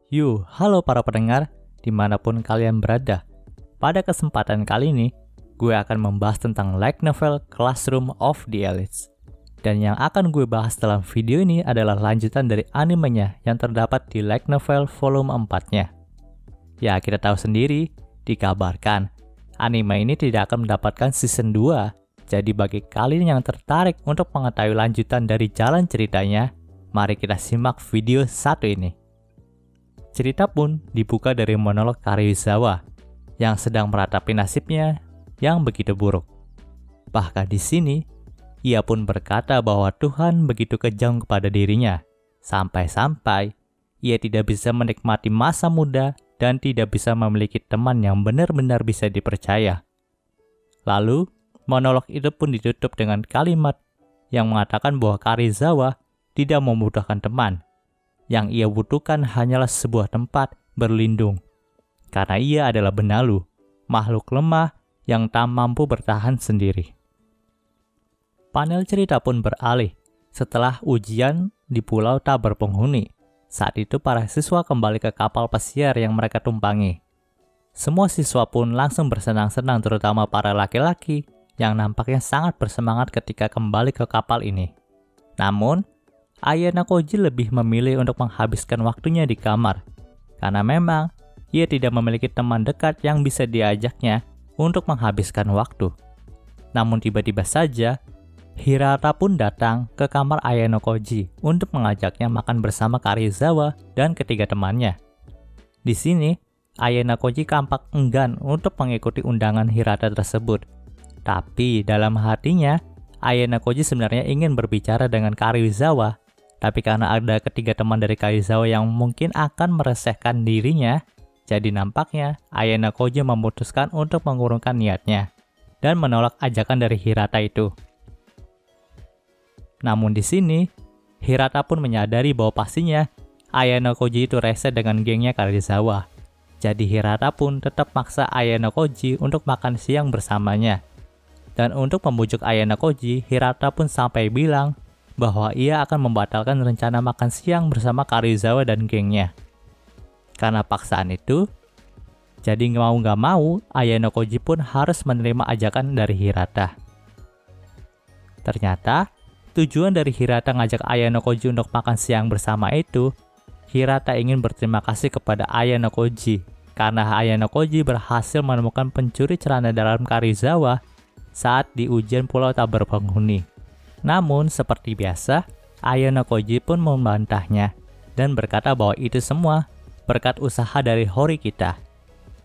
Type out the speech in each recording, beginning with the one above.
Halo para pendengar, dimanapun kalian berada. Pada kesempatan kali ini, gue akan membahas tentang light novel Classroom of the Elites. Dan yang akan gue bahas dalam video ini adalah lanjutan dari animenya yang terdapat di light novel volume 4-nya. Ya, kita tahu sendiri, dikabarkan, anime ini tidak akan mendapatkan season 2. Jadi bagi kalian yang tertarik untuk mengetahui lanjutan dari jalan ceritanya, mari kita simak video satu ini. Cerita pun dibuka dari monolog Karuizawa yang sedang meratapi nasibnya yang begitu buruk. Bahkan di sini, ia pun berkata bahwa Tuhan begitu kejam kepada dirinya, sampai-sampai ia tidak bisa menikmati masa muda dan tidak bisa memiliki teman yang benar-benar bisa dipercaya. Lalu, monolog itu pun ditutup dengan kalimat yang mengatakan bahwa Karuizawa tidak membutuhkan teman. Yang ia butuhkan hanyalah sebuah tempat berlindung. Karena ia adalah benalu, makhluk lemah yang tak mampu bertahan sendiri. Panel cerita pun beralih setelah ujian di pulau tak berpenghuni. Saat itu para siswa kembali ke kapal pesiar yang mereka tumpangi. Semua siswa pun langsung bersenang-senang, terutama para laki-laki yang nampaknya sangat bersemangat ketika kembali ke kapal ini. Namun, Ayano Koji lebih memilih untuk menghabiskan waktunya di kamar, karena memang ia tidak memiliki teman dekat yang bisa diajaknya untuk menghabiskan waktu. Namun tiba-tiba saja, Hirata pun datang ke kamar Ayano Koji untuk mengajaknya makan bersama Karuizawa dan ketiga temannya. Di sini, Ayano Koji tampak enggan untuk mengikuti undangan Hirata tersebut. Tapi dalam hatinya, Ayano Koji sebenarnya ingin berbicara dengan Karuizawa. Tapi karena ada ketiga teman dari Karuizawa yang mungkin akan meresahkan dirinya, jadi nampaknya Ayano Koji memutuskan untuk mengurungkan niatnya dan menolak ajakan dari Hirata itu. Namun di sini, Hirata pun menyadari bahwa pastinya Ayano Koji itu resah dengan gengnya Karuizawa. Jadi Hirata pun tetap maksa Ayano Koji untuk makan siang bersamanya. Dan untuk membujuk Ayano Koji, Hirata pun sampai bilang bahwa ia akan membatalkan rencana makan siang bersama Karuizawa dan gengnya. Karena paksaan itu, jadi mau nggak mau, Ayano Koji pun harus menerima ajakan dari Hirata. Ternyata, tujuan dari Hirata ngajak Ayano Koji untuk makan siang bersama itu, Hirata ingin berterima kasih kepada Ayano Koji, karena Ayano Koji berhasil menemukan pencuri celana dalam Karuizawa saat di ujian pulau tak berpenghuni. Namun, seperti biasa, Ayano Koji pun membantahnya dan berkata bahwa itu semua berkat usaha dari Horikita.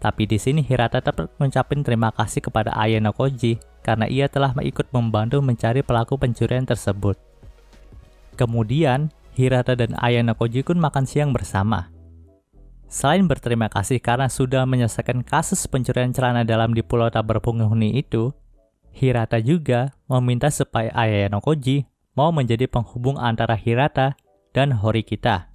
Tapi di sini Hirata tetap mengucapkan terima kasih kepada Ayano Koji karena ia telah ikut membantu mencari pelaku pencurian tersebut. Kemudian, Hirata dan Ayano Koji pun makan siang bersama. Selain berterima kasih karena sudah menyelesaikan kasus pencurian celana dalam di pulau tak berpenghuni itu, Hirata juga meminta supaya Ayano Koji mau menjadi penghubung antara Hirata dan Horikita.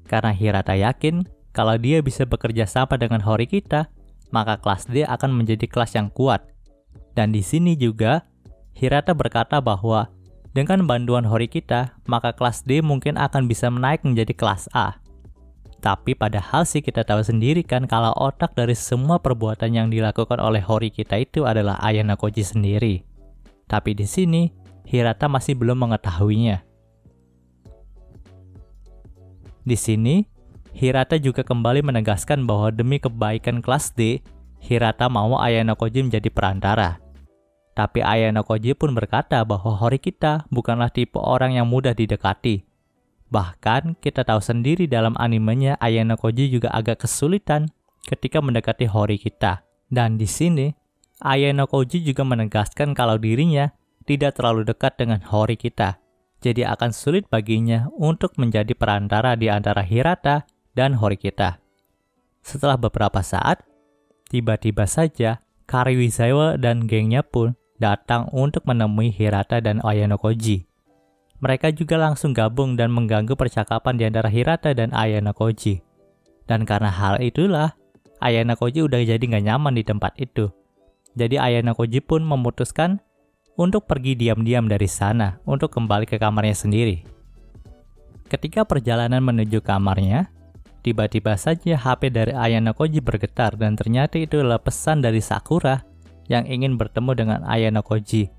Karena Hirata yakin kalau dia bisa bekerja sama dengan Horikita, maka kelas D akan menjadi kelas yang kuat. Dan di sini juga, Hirata berkata bahwa dengan bantuan Horikita, maka kelas D mungkin akan bisa menaik menjadi kelas A. Tapi padahal sih kita tahu sendiri kan kalau otak dari semua perbuatan yang dilakukan oleh Horikita itu adalah Ayano Koji sendiri. Tapi di sini, Hirata masih belum mengetahuinya. Di sini, Hirata juga kembali menegaskan bahwa demi kebaikan kelas D, Hirata mau Ayano Koji menjadi perantara. Tapi Ayano Koji pun berkata bahwa Horikita bukanlah tipe orang yang mudah didekati. Bahkan kita tahu sendiri dalam animenya Ayano Koji juga agak kesulitan ketika mendekati Horikita. Dan di sini, Ayano Koji juga menegaskan kalau dirinya tidak terlalu dekat dengan Horikita. Jadi akan sulit baginya untuk menjadi perantara di antara Hirata dan Horikita. Setelah beberapa saat, tiba-tiba saja Karuizawa dan gengnya pun datang untuk menemui Hirata dan Ayano Koji. Mereka juga langsung gabung dan mengganggu percakapan di antara Hirata dan Ayano Koji. Dan karena hal itulah, Ayano Koji udah jadi nggak nyaman di tempat itu. Jadi Ayano Koji pun memutuskan untuk pergi diam-diam dari sana untuk kembali ke kamarnya sendiri. Ketika perjalanan menuju kamarnya, tiba-tiba saja HP dari Ayano Koji bergetar dan ternyata itu adalah pesan dari Sakura yang ingin bertemu dengan Ayano Koji.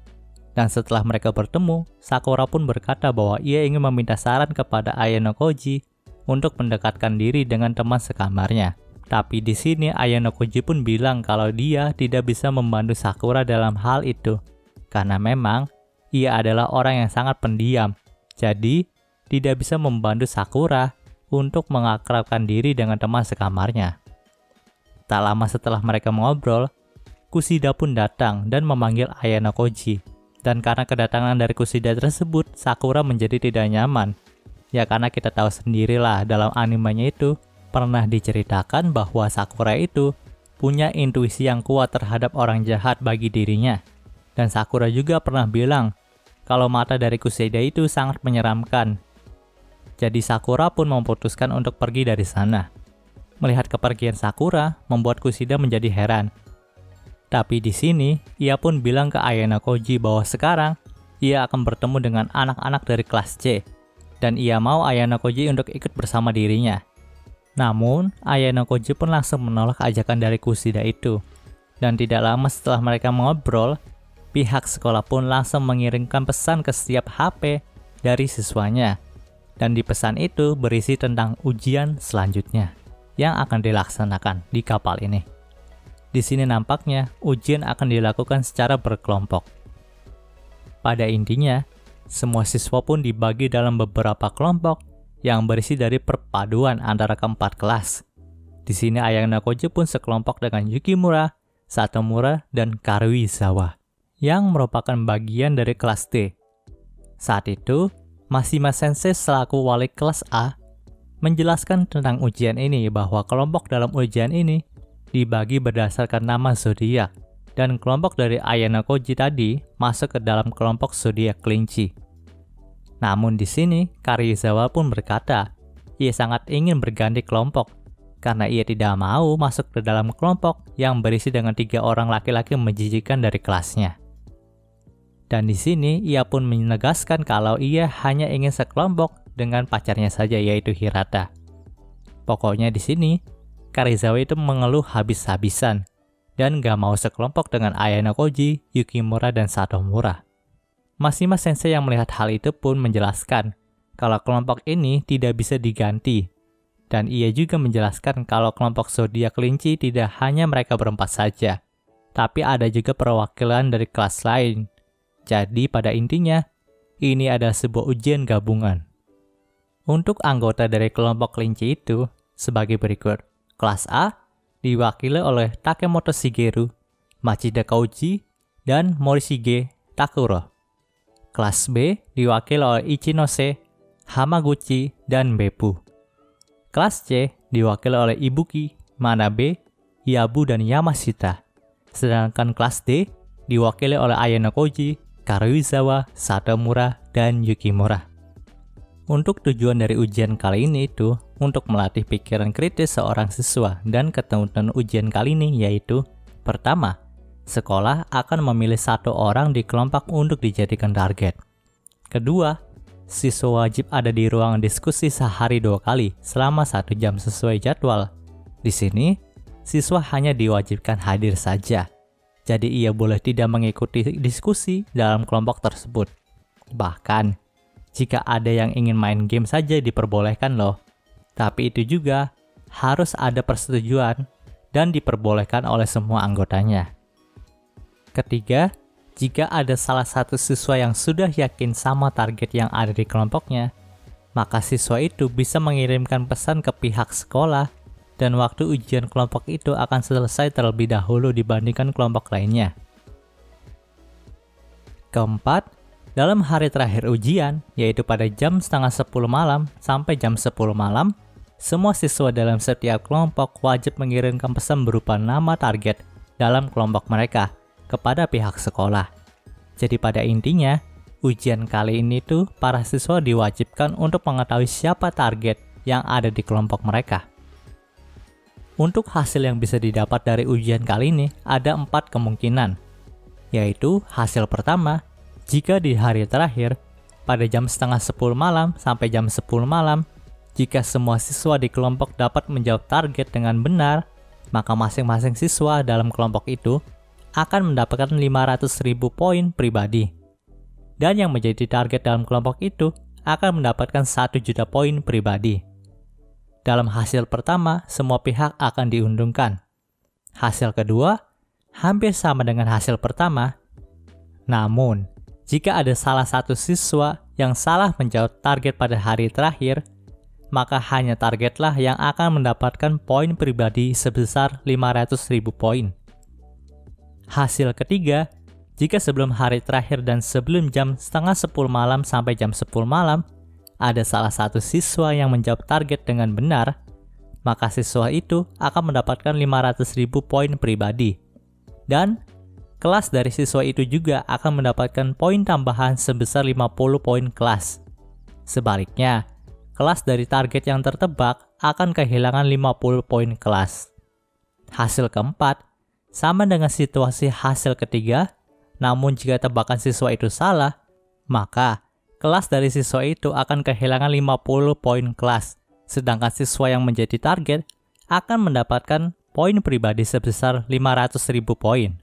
Dan setelah mereka bertemu, Sakura pun berkata bahwa ia ingin meminta saran kepada Ayano Koji untuk mendekatkan diri dengan teman sekamarnya. Tapi di sini Ayano Koji pun bilang kalau dia tidak bisa membantu Sakura dalam hal itu, karena memang ia adalah orang yang sangat pendiam. Jadi, tidak bisa membantu Sakura untuk mengakrabkan diri dengan teman sekamarnya. Tak lama setelah mereka mengobrol, Kushida pun datang dan memanggil Ayano Koji. Dan karena kedatangan dari Kushida tersebut, Sakura menjadi tidak nyaman. Ya karena kita tahu sendirilah dalam animenya itu pernah diceritakan bahwa Sakura itu punya intuisi yang kuat terhadap orang jahat bagi dirinya. Dan Sakura juga pernah bilang kalau mata dari Kushida itu sangat menyeramkan. Jadi Sakura pun memutuskan untuk pergi dari sana. Melihat kepergian Sakura membuat Kushida menjadi heran. Tapi di sini, ia pun bilang ke Ayano Koji bahwa sekarang ia akan bertemu dengan anak-anak dari kelas C, dan ia mau Ayano Koji untuk ikut bersama dirinya. Namun, Ayano Koji pun langsung menolak ajakan dari Kushida itu. Dan tidak lama setelah mereka mengobrol, pihak sekolah pun langsung mengirimkan pesan ke setiap HP dari siswanya. Dan di pesan itu berisi tentang ujian selanjutnya yang akan dilaksanakan di kapal ini. Di sini nampaknya ujian akan dilakukan secara berkelompok. Pada intinya, semua siswa pun dibagi dalam beberapa kelompok yang berisi dari perpaduan antara keempat kelas. Di sini Ayano Koji pun sekelompok dengan Yukimura, Satomura, dan Karuizawa yang merupakan bagian dari kelas D. Saat itu, Mashima Sensei selaku wali kelas A menjelaskan tentang ujian ini bahwa kelompok dalam ujian ini dibagi berdasarkan nama zodiak, dan kelompok dari Ayano Koji tadi masuk ke dalam kelompok zodiak kelinci. Namun di sini Karuizawa pun berkata, ia sangat ingin berganti kelompok karena ia tidak mau masuk ke dalam kelompok yang berisi dengan 3 orang laki-laki menjijikan dari kelasnya. Dan di sini ia pun menegaskan kalau ia hanya ingin sekelompok dengan pacarnya saja, yaitu Hirata. Pokoknya di sini Karuizawa itu mengeluh habis-habisan dan gak mau sekelompok dengan Ayano Koji, Yukimura, dan Satomura. Mashima Sensei yang melihat hal itu pun menjelaskan kalau kelompok ini tidak bisa diganti. Dan ia juga menjelaskan kalau kelompok zodiak kelinci tidak hanya mereka berempat saja, tapi ada juga perwakilan dari kelas lain. Jadi pada intinya, ini adalah sebuah ujian gabungan. Untuk anggota dari kelompok kelinci itu sebagai berikut. Kelas A diwakili oleh Takemoto Shigeru, Machida Kouji, dan Morishige Takuro. Kelas B diwakili oleh Ichinose, Hamaguchi, dan Beppu. Kelas C diwakili oleh Ibuki, Manabe, Yabu, dan Yamashita. Sedangkan kelas D diwakili oleh Ayano Koji, Karuizawa, Satomura, dan Yukimura. Untuk tujuan dari ujian kali ini itu untuk melatih pikiran kritis seorang siswa, dan ketentuan ujian kali ini yaitu: pertama, sekolah akan memilih 1 orang di kelompok untuk dijadikan target. Kedua, siswa wajib ada di ruangan diskusi sehari 2 kali selama 1 jam sesuai jadwal. Di sini, siswa hanya diwajibkan hadir saja. Jadi ia boleh tidak mengikuti diskusi dalam kelompok tersebut. Bahkan, jika ada yang ingin main game saja diperbolehkan loh. Tapi itu juga harus ada persetujuan dan diperbolehkan oleh semua anggotanya. Ketiga, jika ada salah satu siswa yang sudah yakin sama target yang ada di kelompoknya, maka siswa itu bisa mengirimkan pesan ke pihak sekolah dan waktu ujian kelompok itu akan selesai terlebih dahulu dibandingkan kelompok lainnya. Keempat, dalam hari terakhir ujian, yaitu pada jam setengah 10 malam sampai jam 10 malam, semua siswa dalam setiap kelompok wajib mengirimkan pesan berupa nama target dalam kelompok mereka kepada pihak sekolah. Jadi pada intinya, ujian kali ini tuh para siswa diwajibkan untuk mengetahui siapa target yang ada di kelompok mereka. Untuk hasil yang bisa didapat dari ujian kali ini ada 4 kemungkinan, yaitu hasil pertama, jika di hari terakhir, pada jam setengah 10 malam sampai jam 10 malam, Jika semua siswa di kelompok dapat menjawab target dengan benar, maka masing-masing siswa dalam kelompok itu akan mendapatkan 500.000 poin pribadi. Dan yang menjadi target dalam kelompok itu akan mendapatkan 1 juta poin pribadi. Dalam hasil pertama, semua pihak akan diuntungkan. Hasil kedua hampir sama dengan hasil pertama. Namun, jika ada salah satu siswa yang salah menjawab target pada hari terakhir, maka hanya targetlah yang akan mendapatkan poin pribadi sebesar 500.000 poin. Hasil ketiga, jika sebelum hari terakhir dan sebelum jam setengah 10 malam sampai jam 10 malam, ada salah satu siswa yang menjawab target dengan benar, maka siswa itu akan mendapatkan 500.000 poin pribadi. Dan kelas dari siswa itu juga akan mendapatkan poin tambahan sebesar 50 poin kelas. Sebaliknya, kelas dari target yang tertebak akan kehilangan 50 poin kelas. Hasil keempat, sama dengan situasi hasil ketiga, namun jika tebakan siswa itu salah, maka kelas dari siswa itu akan kehilangan 50 poin kelas, sedangkan siswa yang menjadi target akan mendapatkan poin pribadi sebesar 500.000 poin.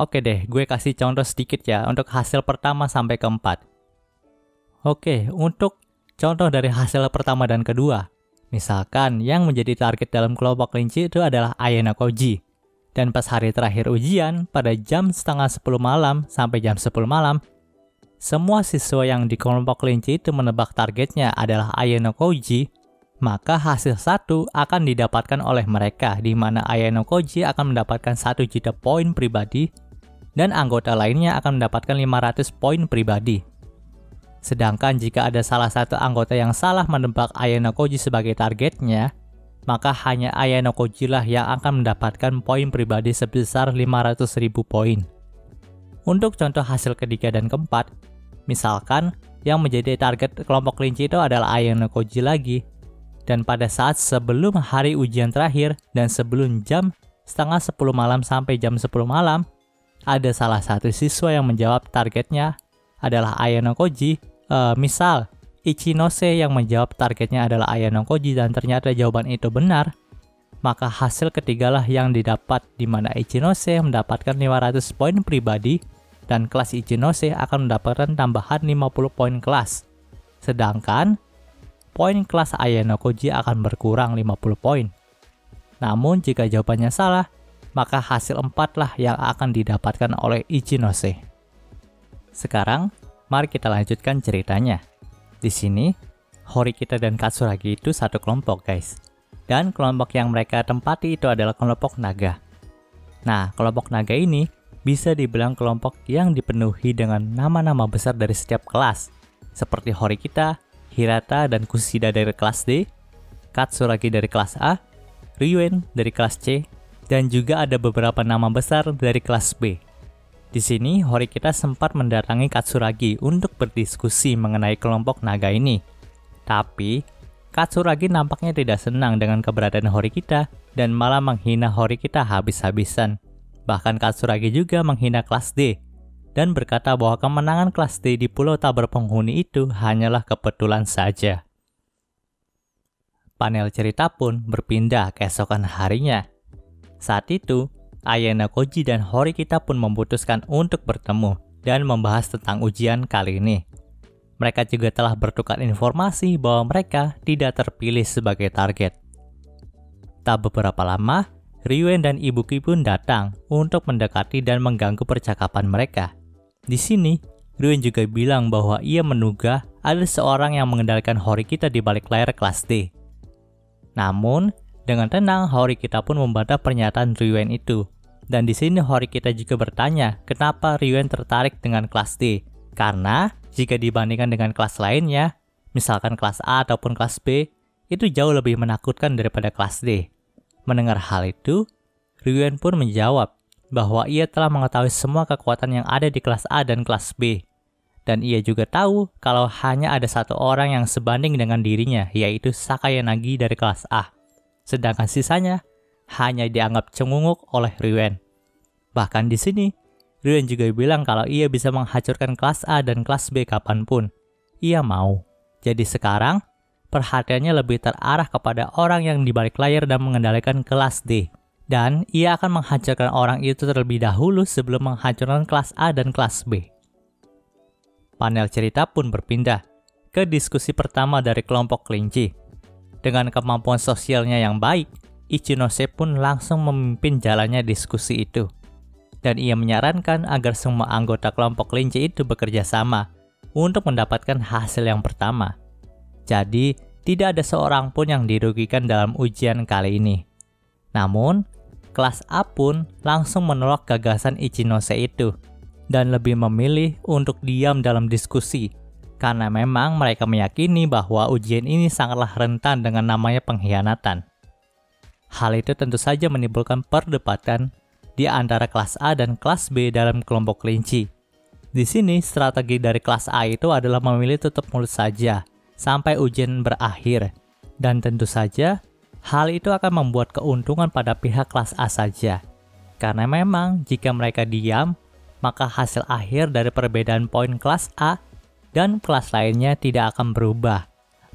Oke deh, gue kasih contoh sedikit ya untuk hasil pertama sampai keempat. Oke, untuk contoh dari hasil pertama dan kedua, misalkan yang menjadi target dalam kelompok kelinci itu adalah Ayano Koji. Dan pas hari terakhir ujian, pada jam setengah 10 malam sampai jam 10 malam, semua siswa yang di kelompok kelinci itu menebak targetnya adalah Ayano Koji, maka hasil 1 akan didapatkan oleh mereka, di mana Ayano Koji akan mendapatkan 1 juta poin pribadi, dan anggota lainnya akan mendapatkan 500 poin pribadi. Sedangkan jika ada salah satu anggota yang salah menebak Ayano Koji sebagai targetnya, maka hanya Ayano Koji lah yang akan mendapatkan poin pribadi sebesar 500.000 poin. Untuk contoh hasil ketiga dan keempat, misalkan yang menjadi target kelompok kelinci itu adalah Ayano Koji lagi, dan pada saat sebelum hari ujian terakhir dan sebelum jam setengah 10 malam sampai jam 10 malam, ada salah satu siswa yang menjawab targetnya adalah Ayano Koji, misal Ichinose yang menjawab targetnya adalah Ayano Koji dan ternyata jawaban itu benar, maka hasil ketigalah yang didapat, di mana Ichinose mendapatkan 500 poin pribadi dan kelas Ichinose akan mendapatkan tambahan 50 poin kelas. Sedangkan poin kelas Ayano Koji akan berkurang 50 poin. Namun jika jawabannya salah, maka hasil 4 lah yang akan didapatkan oleh Ichinose. Sekarang, mari kita lanjutkan ceritanya. Di sini, Horikita dan Katsuragi itu satu kelompok, guys. Dan kelompok yang mereka tempati itu adalah kelompok naga. Nah, kelompok naga ini bisa dibilang kelompok yang dipenuhi dengan nama-nama besar dari setiap kelas, seperti Horikita, Hirata, dan Kushida dari kelas D, Katsuragi dari kelas A, Ryuen dari kelas C, dan juga ada beberapa nama besar dari kelas B. Di sini, Horikita sempat mendatangi Katsuragi untuk berdiskusi mengenai kelompok naga ini. Tapi, Katsuragi nampaknya tidak senang dengan keberadaan Horikita dan malah menghina Horikita habis-habisan. Bahkan Katsuragi juga menghina kelas D dan berkata bahwa kemenangan kelas D di Pulau Tak Berpenghuni itu hanyalah kebetulan saja. Panel cerita pun berpindah keesokan harinya. Saat itu, Ayano Koji dan Horikita pun memutuskan untuk bertemu dan membahas tentang ujian kali ini. Mereka juga telah bertukar informasi bahwa mereka tidak terpilih sebagai target. Tak beberapa lama, Ryuen dan Ibuki pun datang untuk mendekati dan mengganggu percakapan mereka. Di sini, Ryuen juga bilang bahwa ia menduga ada seorang yang mengendalikan Horikita di balik layar kelas D. Namun, dengan tenang, Horikita pun membantah pernyataan Ryuen itu. Dan di sini Horikita juga bertanya kenapa Ryuen tertarik dengan kelas D. Karena jika dibandingkan dengan kelas lainnya, misalkan kelas A ataupun kelas B, itu jauh lebih menakutkan daripada kelas D. Mendengar hal itu, Ryuen pun menjawab bahwa ia telah mengetahui semua kekuatan yang ada di kelas A dan kelas B. Dan ia juga tahu kalau hanya ada satu orang yang sebanding dengan dirinya, yaitu Sakayanagi dari kelas A. Sedangkan sisanya hanya dianggap cengunguk oleh Ryuen. Bahkan di sini, Ryuen juga bilang kalau ia bisa menghancurkan kelas A dan kelas B kapanpun. Ia mau. Jadi sekarang, perhatiannya lebih terarah kepada orang yang di balik layar dan mengendalikan kelas D. Dan ia akan menghancurkan orang itu terlebih dahulu sebelum menghancurkan kelas A dan kelas B. Panel cerita pun berpindah ke diskusi pertama dari kelompok kelinci. Dengan kemampuan sosialnya yang baik, Ichinose pun langsung memimpin jalannya diskusi itu. Dan ia menyarankan agar semua anggota kelompok kelinci itu bekerja sama untuk mendapatkan hasil yang pertama. Jadi, tidak ada seorang pun yang dirugikan dalam ujian kali ini. Namun, kelas A pun langsung menolak gagasan Ichinose itu dan lebih memilih untuk diam dalam diskusi karena memang mereka meyakini bahwa ujian ini sangatlah rentan dengan namanya pengkhianatan. Hal itu tentu saja menimbulkan perdebatan di antara kelas A dan kelas B dalam kelompok kelinci. Di sini, strategi dari kelas A itu adalah memilih tutup mulut saja sampai ujian berakhir. Dan tentu saja, hal itu akan membuat keuntungan pada pihak kelas A saja. Karena memang jika mereka diam, maka hasil akhir dari perbedaan poin kelas A dan kelas lainnya tidak akan berubah.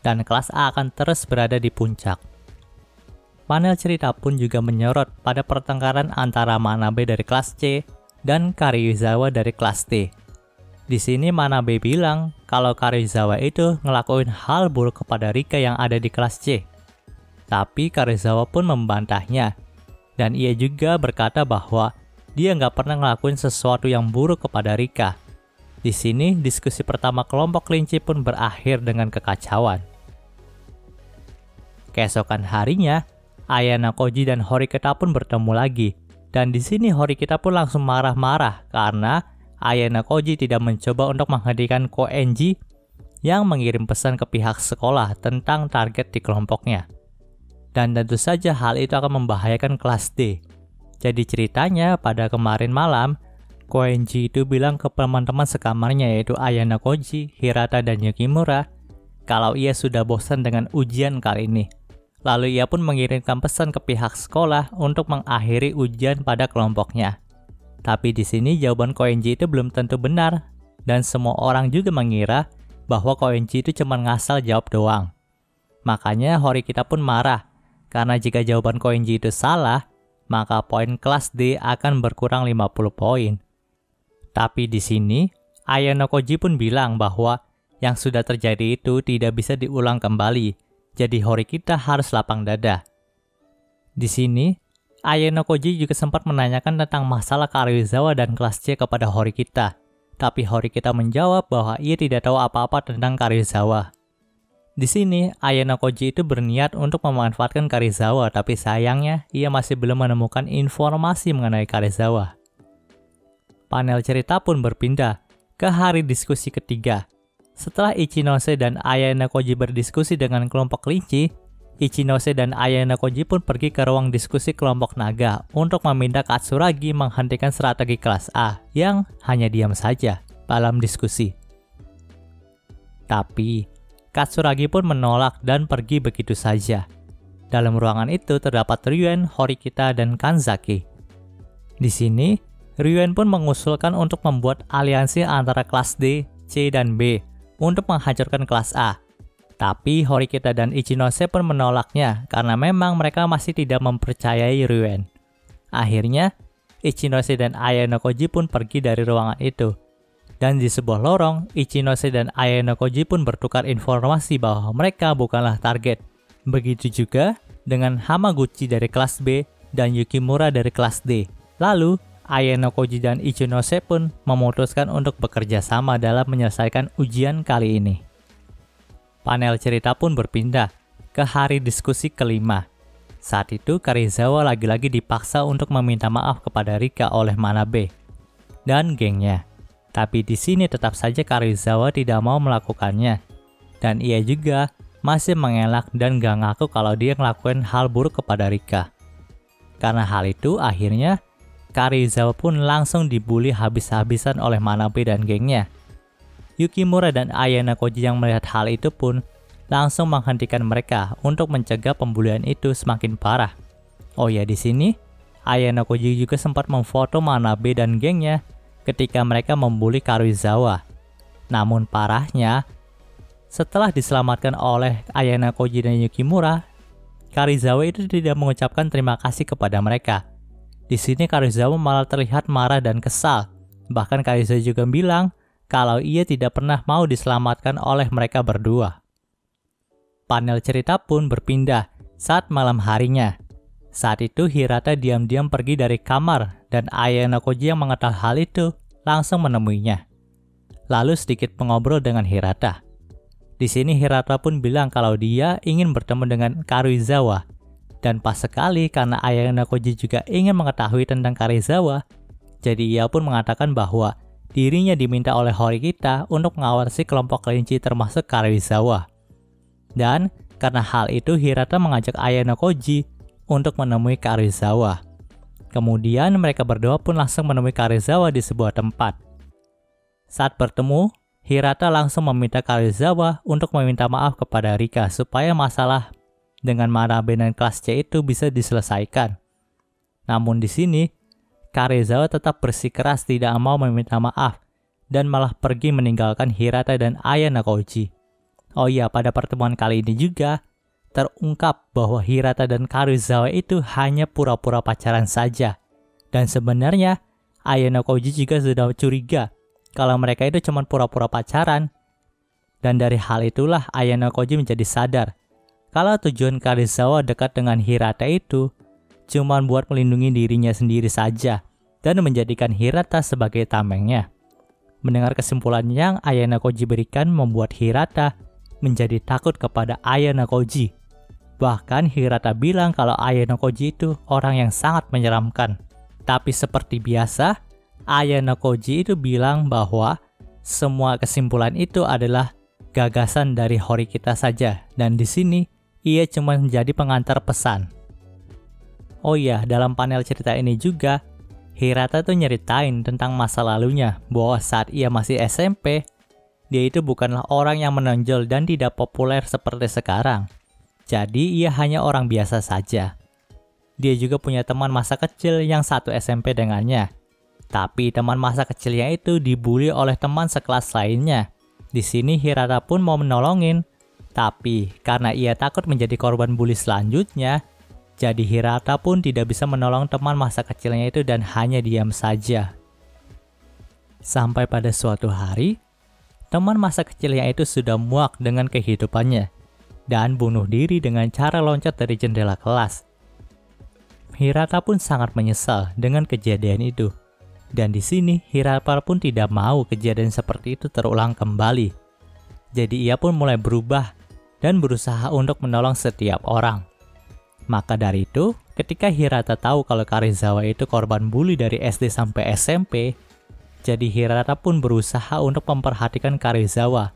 Dan kelas A akan terus berada di puncak. Panel cerita pun juga menyorot pada pertengkaran antara Manabe dari kelas C dan Karuizawa dari kelas D. Di sini Manabe bilang kalau Karuizawa itu ngelakuin hal buruk kepada Rika yang ada di kelas C. Tapi Karuizawa pun membantahnya. Dan ia juga berkata bahwa dia nggak pernah ngelakuin sesuatu yang buruk kepada Rika. Di sini diskusi pertama kelompok kelinci pun berakhir dengan kekacauan. Keesokan harinya, Ayano Koji dan Horikita pun bertemu lagi. Dan di sini Horikita pun langsung marah-marah karena Ayano Koji tidak mencoba untuk menghentikan Koenji yang mengirim pesan ke pihak sekolah tentang target di kelompoknya. Dan tentu saja hal itu akan membahayakan kelas D. Jadi ceritanya pada kemarin malam, Koenji itu bilang ke teman-teman sekamarnya yaitu Ayano Koji, Hirata, dan Yukimura kalau ia sudah bosan dengan ujian kali ini. Lalu ia pun mengirimkan pesan ke pihak sekolah untuk mengakhiri ujian pada kelompoknya. Tapi di sini jawaban Koenji itu belum tentu benar dan semua orang juga mengira bahwa Koenji itu cuma ngasal jawab doang. Makanya Horikita pun marah karena jika jawaban Koenji itu salah, maka poin kelas D akan berkurang 50 poin. Tapi di sini Ayano Koji pun bilang bahwa yang sudah terjadi itu tidak bisa diulang kembali. Jadi Horikita harus lapang dada. Di sini Ayano Koji juga sempat menanyakan tentang masalah Karuizawa dan kelas C kepada Horikita. Tapi Horikita menjawab bahwa ia tidak tahu apa-apa tentang Karuizawa. Di sini, Ayano Koji itu berniat untuk memanfaatkan Karuizawa, tapi sayangnya ia masih belum menemukan informasi mengenai Karuizawa. Panel cerita pun berpindah ke hari diskusi ketiga. Setelah Ichinose dan Ayano Koji berdiskusi dengan kelompok kelinci, Ichinose dan Ayano Koji pun pergi ke ruang diskusi kelompok naga untuk meminta Katsuragi menghentikan strategi kelas A yang hanya diam saja dalam diskusi. Tapi, Katsuragi pun menolak dan pergi begitu saja. Dalam ruangan itu terdapat Ryuen, Horikita, dan Kanzaki. Di sini, Ryuen pun mengusulkan untuk membuat aliansi antara kelas D, C, dan B untuk menghancurkan kelas A. Tapi Horikita dan Ichinose pun menolaknya karena memang mereka masih tidak mempercayai Ryuen. Akhirnya, Ichinose dan Ayano Koji pun pergi dari ruangan itu. Dan di sebuah lorong, Ichinose dan Ayano Koji pun bertukar informasi bahwa mereka bukanlah target. Begitu juga dengan Hamaguchi dari kelas B dan Yukimura dari kelas D. Lalu, Ayano Koji dan Ichinose pun memutuskan untuk bekerja sama dalam menyelesaikan ujian kali ini. Panel cerita pun berpindah ke hari diskusi kelima. Saat itu Karuizawa lagi-lagi dipaksa untuk meminta maaf kepada Rika oleh Manabe dan gengnya. Tapi di sini tetap saja Karuizawa tidak mau melakukannya. Dan ia juga masih mengelak dan gak ngaku kalau dia ngelakuin hal buruk kepada Rika. Karena hal itu akhirnya Karuizawa pun langsung dibully habis-habisan oleh Manabe dan gengnya. Yukimura dan Ayano Koji yang melihat hal itu pun langsung menghentikan mereka untuk mencegah pembulian itu semakin parah. Oh ya, di sini Ayano Koji juga sempat memfoto Manabe dan gengnya ketika mereka membuli Karuizawa. Namun parahnya, Setelah diselamatkan oleh Ayano Koji dan Yukimura, Karizawa itu tidak mengucapkan terima kasih kepada mereka. Di sini Karizawa malah terlihat marah dan kesal. Bahkan Karizawa juga bilang kalau ia tidak pernah mau diselamatkan oleh mereka berdua. Panel cerita pun berpindah saat malam harinya. Saat itu Hirata diam-diam pergi dari kamar dan Ayano Koji yang mengetahui hal itu langsung menemuinya. Lalu sedikit mengobrol dengan Hirata. Di sini Hirata pun bilang kalau dia ingin bertemu dengan Karuizawa. Dan pas sekali karena Ayano Koji juga ingin mengetahui tentang Karuizawa, jadi ia pun mengatakan bahwa dirinya diminta oleh Horikita untuk mengawasi kelompok kelinci termasuk Karuizawa. Dan karena hal itu Hirata mengajak Ayano Koji untuk menemui Karuizawa. Kemudian mereka berdua pun langsung menemui Karuizawa di sebuah tempat. Saat bertemu, Hirata langsung meminta Karuizawa untuk meminta maaf kepada Rika supaya masalah dengan Manabe dan kelas C itu bisa diselesaikan. Namun di sini, Karuizawa tetap bersikeras tidak mau meminta maaf dan malah pergi meninggalkan Hirata dan Ayano Koji. Oh iya, pada pertemuan kali ini juga terungkap bahwa Hirata dan Karuizawa itu hanya pura-pura pacaran saja. Dan sebenarnya, Ayano Koji juga sudah curiga kalau mereka itu cuma pura-pura pacaran. Dan dari hal itulah Ayano Koji menjadi sadar kalau tujuan Karuizawa dekat dengan Hirata itu cuma buat melindungi dirinya sendiri saja dan menjadikan Hirata sebagai tamengnya. Mendengar kesimpulan yang Ayano Koji berikan membuat Hirata menjadi takut kepada Ayano Koji. Bahkan Hirata bilang kalau Ayano Koji itu orang yang sangat menyeramkan. Tapi seperti biasa, Ayano Koji itu bilang bahwa semua kesimpulan itu adalah gagasan dari Horikita saja. Dan di sini, ia cuma menjadi pengantar pesan. Oh iya, dalam panel cerita ini juga, Hirata tuh nyeritain tentang masa lalunya, bahwa saat ia masih SMP, dia itu bukanlah orang yang menonjol dan tidak populer seperti sekarang. Jadi ia hanya orang biasa saja. Dia juga punya teman masa kecil yang satu SMP dengannya. Tapi teman masa kecilnya itu dibully oleh teman sekelas lainnya. Di sini Hirata pun mau menolongin. Tapi karena ia takut menjadi korban bully selanjutnya, jadi Hirata pun tidak bisa menolong teman masa kecilnya itu dan hanya diam saja. Sampai pada suatu hari, teman masa kecilnya itu sudah muak dengan kehidupannya dan bunuh diri dengan cara loncat dari jendela kelas. Hirata pun sangat menyesal dengan kejadian itu. Dan di sini Hirata pun tidak mau kejadian seperti itu terulang kembali. Jadi ia pun mulai berubah dan berusaha untuk menolong setiap orang. Maka dari itu, ketika Hirata tahu kalau Karuizawa itu korban bully dari SD sampai SMP, jadi Hirata pun berusaha untuk memperhatikan Karuizawa.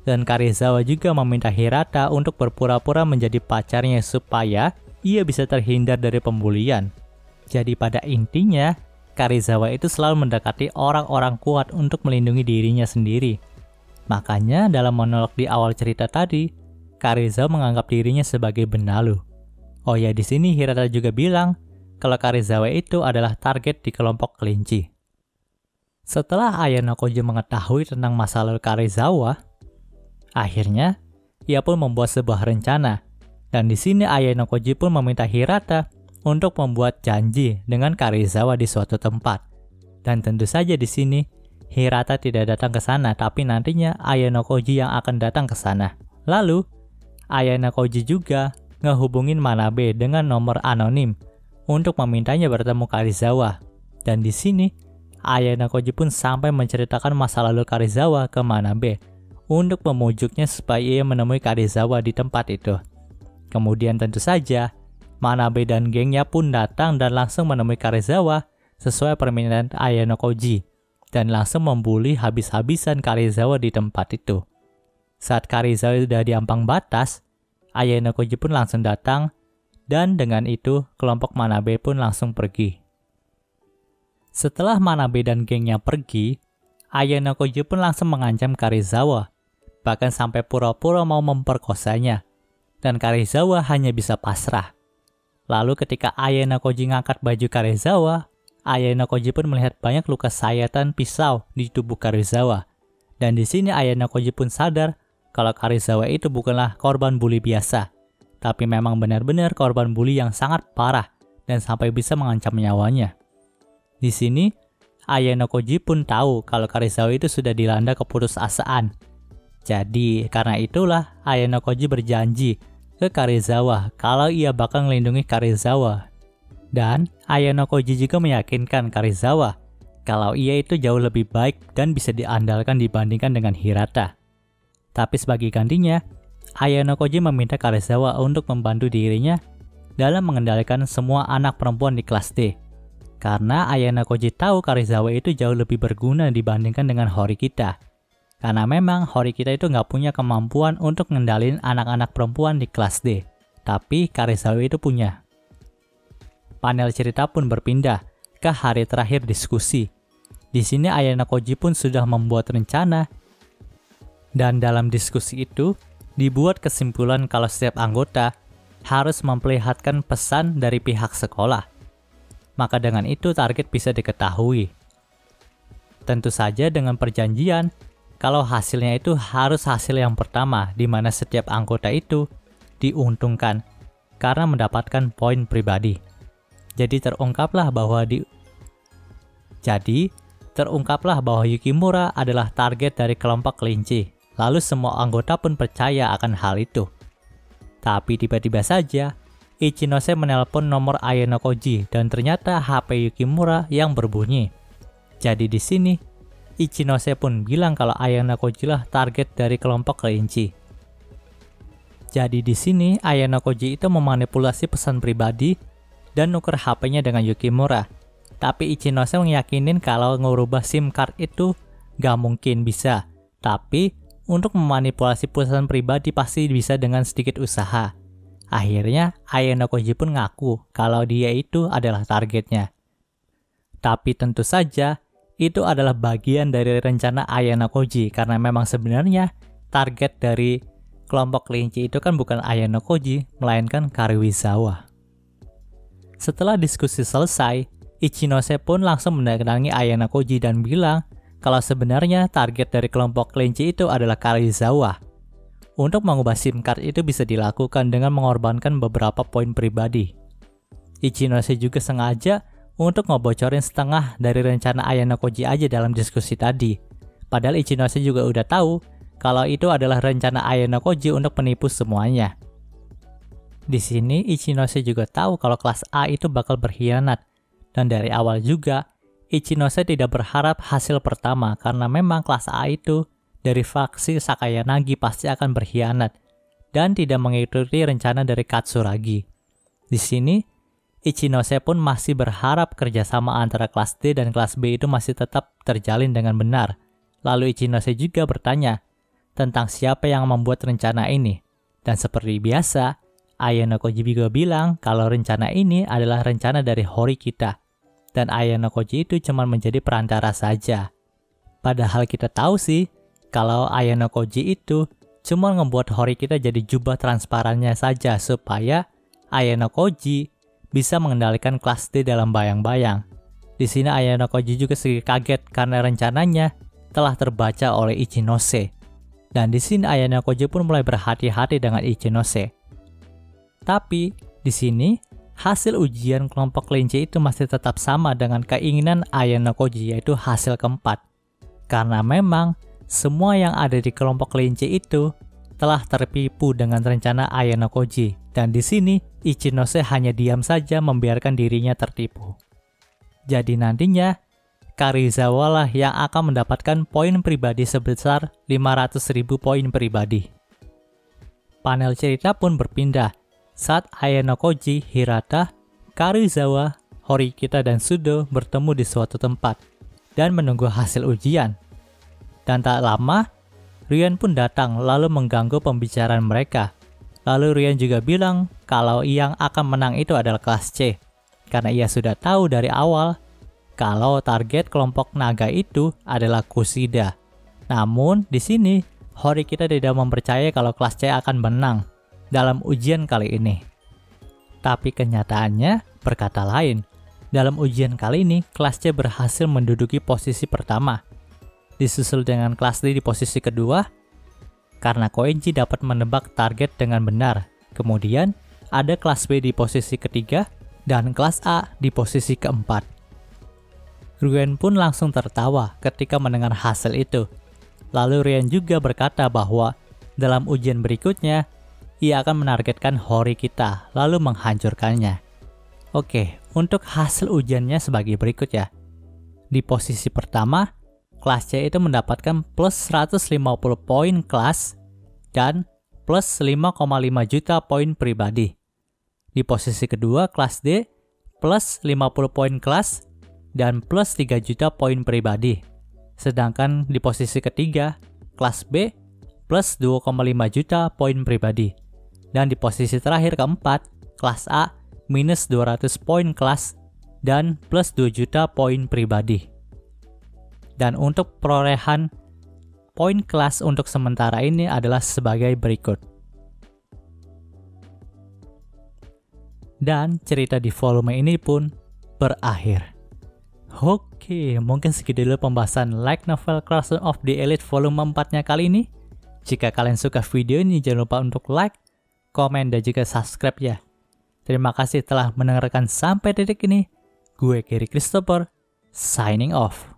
Dan Karuizawa juga meminta Hirata untuk berpura-pura menjadi pacarnya supaya ia bisa terhindar dari pembulian. Jadi pada intinya, Karuizawa itu selalu mendekati orang-orang kuat untuk melindungi dirinya sendiri. Makanya dalam monolog di awal cerita tadi, Karuizawa menganggap dirinya sebagai benalu. Oh ya, di sini Hirata juga bilang kalau Karuizawa itu adalah target di kelompok kelinci. Setelah Ayano Koji mengetahui tentang masa lalu Karuizawa, akhirnya ia pun membuat sebuah rencana. Dan di sini Ayano Koji pun meminta Hirata untuk membuat janji dengan Karuizawa di suatu tempat. Dan tentu saja di sini Hirata tidak datang ke sana, tapi nantinya Ayano Koji yang akan datang ke sana. Lalu Ayano Koji juga ngehubungin Manabe dengan nomor anonim untuk memintanya bertemu Karuizawa. Dan di sini Ayano Koji pun sampai menceritakan masa lalu Karuizawa ke Manabe untuk memujuknya supaya ia menemui Karuizawa di tempat itu. Kemudian tentu saja Manabe dan gengnya pun datang dan langsung menemui Karuizawa sesuai permintaan Ayano Koji dan langsung membuli habis-habisan Karuizawa di tempat itu. Saat Karuizawa sudah di ambang batas, Ayano Koji pun langsung datang dan dengan itu kelompok Manabe pun langsung pergi. Setelah Manabe dan gengnya pergi, Ayano Koji pun langsung mengancam Karuizawa, bahkan sampai pura-pura mau memperkosanya, dan Karuizawa hanya bisa pasrah. Lalu ketika Ayano Koji ngangkat baju Karuizawa, Ayano Koji pun melihat banyak luka sayatan pisau di tubuh Karuizawa. Dan di sini Ayano Koji pun sadar kalau Karizawa itu bukanlah korban bully biasa, tapi memang benar-benar korban bully yang sangat parah dan sampai bisa mengancam nyawanya. Di sini, Ayano Koji pun tahu kalau Karizawa itu sudah dilanda keputusasaan. Jadi, karena itulah Ayano Koji berjanji ke Karizawa kalau ia bakal melindungi Karizawa. Dan Ayano Koji juga meyakinkan Karizawa kalau ia itu jauh lebih baik dan bisa diandalkan dibandingkan dengan Hirata. Tapi sebagai gantinya, Ayano Koji meminta Karizawa untuk membantu dirinya dalam mengendalikan semua anak perempuan di kelas D. Karena Ayano Koji tahu Karizawa itu jauh lebih berguna dibandingkan dengan Horikita. Karena memang Horikita itu nggak punya kemampuan untuk ngendalin anak-anak perempuan di kelas D. Tapi Karizawa itu punya. Panel cerita pun berpindah ke hari terakhir diskusi. Di sini Ayano Koji pun sudah membuat rencana. Dan dalam diskusi itu, dibuat kesimpulan kalau setiap anggota harus memperlihatkan pesan dari pihak sekolah. Maka dengan itu target bisa diketahui. Tentu saja dengan perjanjian, kalau hasilnya itu harus hasil yang pertama, di mana setiap anggota itu diuntungkan karena mendapatkan poin pribadi. Jadi terungkaplah bahwa Yukimura adalah target dari kelompok kelinci. Lalu semua anggota pun percaya akan hal itu. Tapi tiba-tiba saja, Ichinose menelpon nomor Ayano Koji dan ternyata HP Yukimura yang berbunyi. Jadi di sini, Ichinose pun bilang kalau Ayano Koji lah target dari kelompok kelinci. Jadi di sini, Ayano Koji itu memanipulasi pesan pribadi dan nuker HP-nya dengan Yukimura. Tapi Ichinose meyakinin kalau ngubah SIM card itu gak mungkin bisa. Tapi untuk memanipulasi pesan pribadi pasti bisa dengan sedikit usaha. Akhirnya, Ayano Koji pun ngaku kalau dia itu adalah targetnya. Tapi tentu saja, itu adalah bagian dari rencana Ayano Koji karena memang sebenarnya target dari kelompok kelinci itu kan bukan Ayano Koji, melainkan Karizawa. Setelah diskusi selesai, Ichinose pun langsung mendatangi Ayano Koji dan bilang kalau sebenarnya target dari kelompok kelinci itu adalah Karizawa. Untuk mengubah SIM card itu bisa dilakukan dengan mengorbankan beberapa poin pribadi. Ichinose juga sengaja untuk ngebocorin setengah dari rencana Ayano Koji aja dalam diskusi tadi. Padahal Ichinose juga udah tahu kalau itu adalah rencana Ayano Koji untuk menipu semuanya. Di sini Ichinose juga tahu kalau kelas A itu bakal berkhianat. Dan dari awal juga, Ichinose tidak berharap hasil pertama karena memang kelas A itu dari faksi Sakayanagi pasti akan berkhianat dan tidak mengikuti rencana dari Katsuragi. Di sini, Ichinose pun masih berharap kerjasama antara kelas D dan kelas B itu masih tetap terjalin dengan benar. Lalu Ichinose juga bertanya tentang siapa yang membuat rencana ini. Dan seperti biasa, Ayano Koji juga bilang kalau rencana ini adalah rencana dari Horikita. Dan Ayano Koji itu cuma menjadi perantara saja. Padahal kita tahu sih, kalau Ayano Koji itu cuma membuat Horikita jadi jubah transparannya saja supaya Ayano Koji bisa mengendalikan kelas D dalam bayang-bayang. Di sini Ayano Koji juga sedikit kaget karena rencananya telah terbaca oleh Ichinose. Dan di sini Ayano Koji pun mulai berhati-hati dengan Ichinose. Tapi di sini hasil ujian kelompok kelinci itu masih tetap sama dengan keinginan Ayano Koji, yaitu hasil keempat. Karena memang semua yang ada di kelompok kelinci itu telah tertipu dengan rencana Ayano Koji. Dan di sini Ichinose hanya diam saja membiarkan dirinya tertipu. Jadi nantinya Karizawa lah yang akan mendapatkan poin pribadi sebesar 500.000 poin pribadi. Panel cerita pun berpindah saat Ayano Koji, Hirata, Karizawa, Horikita, dan Sudo bertemu di suatu tempat dan menunggu hasil ujian. Dan tak lama, Rian pun datang lalu mengganggu pembicaraan mereka. Lalu Rian juga bilang kalau yang akan menang itu adalah kelas C, karena ia sudah tahu dari awal kalau target kelompok naga itu adalah Kushida. Namun di sini Horikita tidak mempercayai kalau kelas C akan menang dalam ujian kali ini. Tapi kenyataannya berkata lain. Dalam ujian kali ini, kelas C berhasil menduduki posisi pertama. Disusul dengan kelas D di posisi kedua, karena Koenji dapat menebak target dengan benar. Kemudian, ada kelas B di posisi ketiga dan kelas A di posisi keempat. Ruen pun langsung tertawa ketika mendengar hasil itu. Lalu Rian juga berkata bahwa dalam ujian berikutnya, ia akan menargetkan Hori kita, lalu menghancurkannya. Oke, untuk hasil ujiannya sebagai berikut ya. Di posisi pertama, kelas C itu mendapatkan plus 150 poin kelas dan plus 5,5 juta poin pribadi. Di posisi kedua, kelas D plus 50 poin kelas dan plus 3 juta poin pribadi. Sedangkan di posisi ketiga, kelas B plus 2,5 juta poin pribadi. Dan di posisi terakhir keempat, kelas A minus 200 poin kelas dan plus 2 juta poin pribadi. Dan untuk perolehan poin kelas untuk sementara ini adalah sebagai berikut. Dan cerita di volume ini pun berakhir. Oke, mungkin segitu dulu pembahasan light novel Classroom of the Elite volume 4-nya kali ini. Jika kalian suka video ini, jangan lupa untuk like, komen, dan juga subscribe ya. Terima kasih telah mendengarkan sampai detik ini. Gue Gary Christopher, signing off.